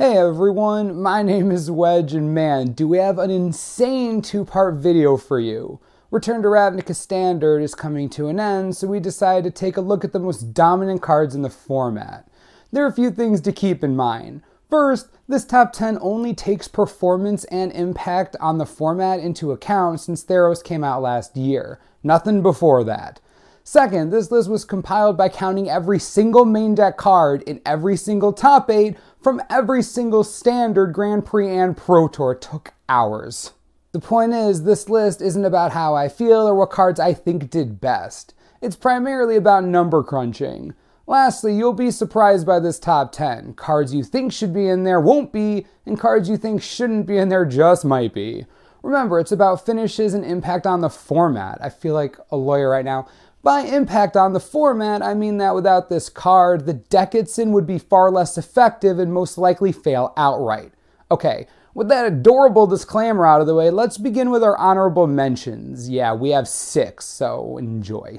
Hey everyone, my name is Wedge, and man, do we have an insane two-part video for you. Return to Ravnica Standard is coming to an end, so we decided to take a look at the most dominant cards in the format. There are a few things to keep in mind. First, this top 10 only takes performance and impact on the format into account since Theros came out last year. Nothing before that. Second, this list was compiled by counting every single main deck card in every single top 8 from every single Standard, Grand Prix, and Pro Tour. It took hours. The point is, this list isn't about how I feel or what cards I think did best. It's primarily about number crunching. Lastly, you'll be surprised by this top 10. Cards you think should be in there won't be, and cards you think shouldn't be in there just might be. Remember, it's about finishes and impact on the format. I feel like a lawyer right now. By impact on the format, I mean that without this card, the deck it's in would be far less effective and most likely fail outright. Okay, with that adorable disclaimer out of the way, let's begin with our honorable mentions. Yeah, we have 6, so enjoy.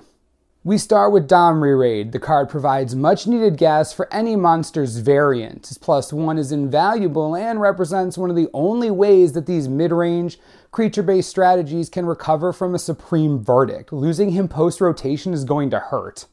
We start with Domri Raid. The card provides much needed gas for any monster's variant. His +1 is invaluable and represents one of the only ways that these mid-range, creature-based strategies can recover from a supreme verdict. Losing him post-rotation is going to hurt.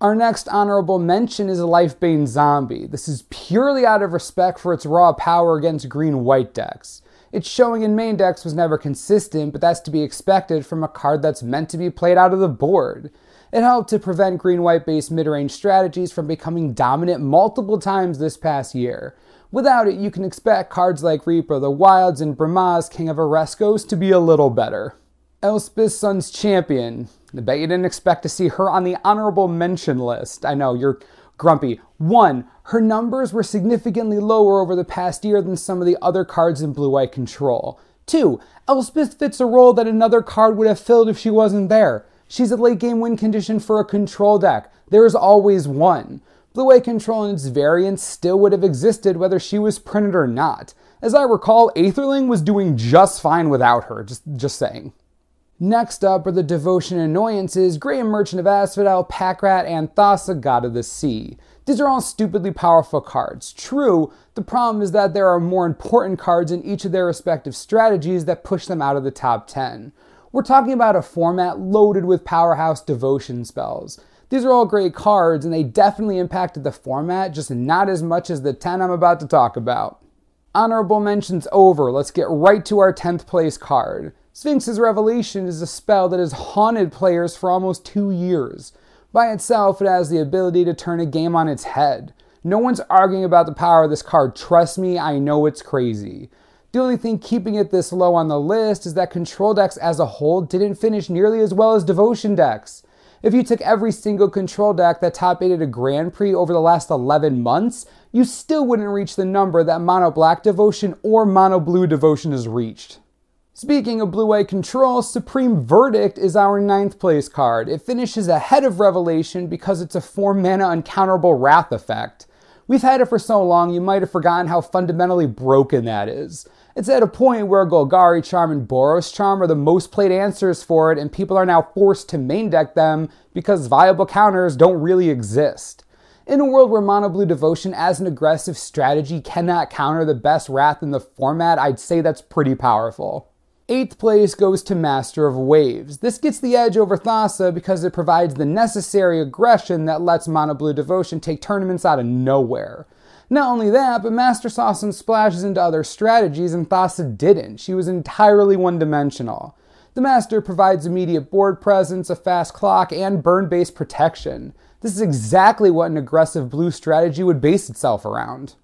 Our next honorable mention is a Lifebane Zombie. This is purely out of respect for its raw power against green-white decks. Its showing in main decks was never consistent, but that's to be expected from a card that's meant to be played out of the board. It helped to prevent green-white based mid-range strategies from becoming dominant multiple times this past year. Without it, you can expect cards like Reaper of the Wilds and Brahma's King of Oreskos to be a little better. Elspeth Sun's Champion. I bet you didn't expect to see her on the honorable mention list. I know, you're grumpy. 1. Her numbers were significantly lower over the past year than some of the other cards in blue-white control. 2. Elspeth fits a role that another card would have filled if she wasn't there. She's a late-game win condition for a control deck. There is always one. Blue-white control and its variants still would have existed whether she was printed or not. As I recall, Aetherling was doing just fine without her, just saying. Next up are the Devotion Annoyances, Grey Merchant of Asphodel, Packrat, and Thassa, God of the Sea. These are all stupidly powerful cards. True, the problem is that there are more important cards in each of their respective strategies that push them out of the top 10. We're talking about a format loaded with powerhouse devotion spells. These are all great cards, and they definitely impacted the format, just not as much as the 10 I'm about to talk about. Honorable mentions over, let's get right to our 10th place card. Sphinxes Revelation is a spell that has haunted players for almost 2 years. By itself, it has the ability to turn a game on its head. No one's arguing about the power of this card, trust me, I know it's crazy. The only thing keeping it this low on the list is that control decks as a whole didn't finish nearly as well as devotion decks. If you took every single control deck that top 8 at a Grand Prix over the last 11 months, you still wouldn't reach the number that mono black devotion or mono blue devotion has reached. Speaking of blue-white control, Supreme Verdict is our 9th place card. It finishes ahead of Revelation because it's a 4-mana uncounterable wrath effect. We've had it for so long, you might have forgotten how fundamentally broken that is. It's at a point where Golgari Charm and Boros Charm are the most played answers for it, and people are now forced to main deck them because viable counters don't really exist. In a world where Mono Blue Devotion as an aggressive strategy cannot counter the best wrath in the format, I'd say that's pretty powerful. 8th place goes to Master of Waves. This gets the edge over Thassa because it provides the necessary aggression that lets Mono Blue Devotion take tournaments out of nowhere. Not only that, but Master saw some splashes into other strategies and Thassa didn't. She was entirely one-dimensional. The Master provides immediate board presence, a fast clock, and burn-based protection. This is exactly what an aggressive blue strategy would base itself around.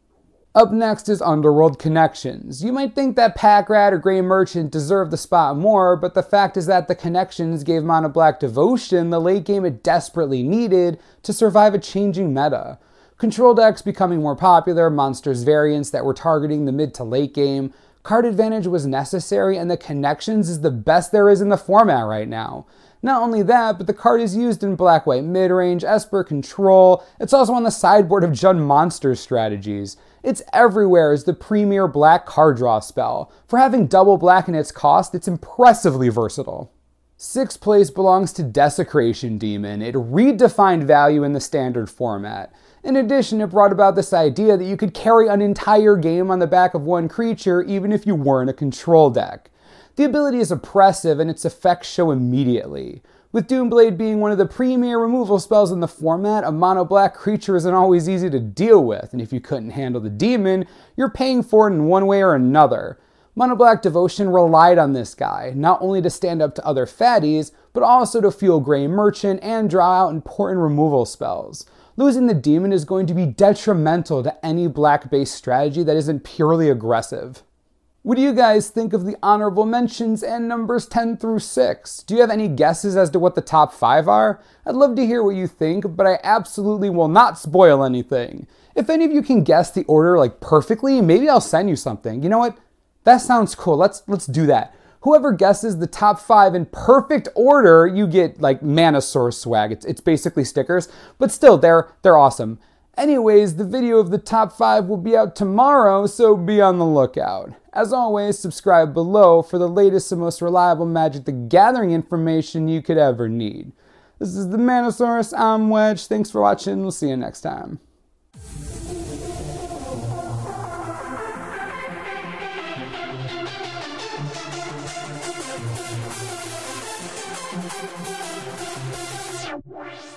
Up next is Underworld Connections. You might think that Packrat or Grey Merchant deserve the spot more, but the fact is that the Connections gave Mono Black Devotion the late game it desperately needed to survive a changing meta. Control decks becoming more popular, monsters variants that were targeting the mid to late game, card advantage was necessary, and the Connections is the best there is in the format right now. Not only that, but the card is used in black-white mid-range, Esper control, it's also on the sideboard of Jund Monsters strategies. It's everywhere as the premier black card draw spell. For having double black in its cost, it's impressively versatile. 6th place belongs to Desecration Demon. It redefined value in the standard format. In addition, it brought about this idea that you could carry an entire game on the back of one creature even if you weren't a control deck. The ability is oppressive and its effects show immediately. With Doomblade being one of the premier removal spells in the format, a mono-black creature isn't always easy to deal with, and if you couldn't handle the demon, you're paying for it in one way or another. Mono-black Devotion relied on this guy, not only to stand up to other fatties, but also to fuel Grey Merchant and draw out important removal spells. Losing the demon is going to be detrimental to any black-based strategy that isn't purely aggressive. What do you guys think of the honorable mentions and numbers 10 through 6? Do you have any guesses as to what the top 5 are? I'd love to hear what you think, but I absolutely will not spoil anything. If any of you can guess the order perfectly, maybe I'll send you something. You know what? That sounds cool. Let's do that. Whoever guesses the top 5 in perfect order, you get Mana Source swag. It's basically stickers, but still, they're awesome. Anyways, the video of the top 5 will be out tomorrow, so be on the lookout. As always, subscribe below for the latest and most reliable Magic the Gathering information you could ever need. This is the Manosaurus, I'm Wedge. Thanks for watching, we'll see you next time. What?